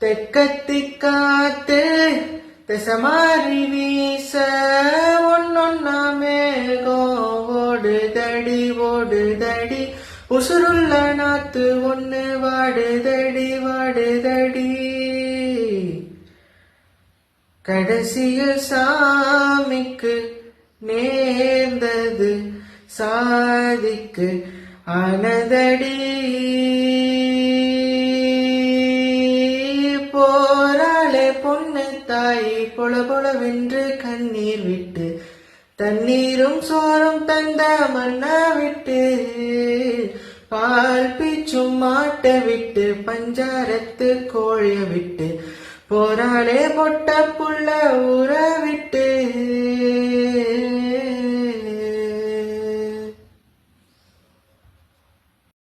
தெக்கத்தி காத்து திசமாரி வீச ஒன்னொன்னா மேகம் ஓடுதடி உசுருள்ள நாத்து ஒண்ணு வாடுதடி கடைசியில் சாமிக்கு நேர்ந்தது சாதிக்கு ஆனதடி போராளே பொண்ணு தாய் பொளபொளவென்று கண்ணீர் விட்டு தண்ணீரும் சோறும் தந்த மண்ணா விட்டு பால் பீச்சும் மாட்ட விட்டு பஞ்சாரத்து கோழிய விட்டு போராளே பொட்ட புள்ள ஊற விட்டு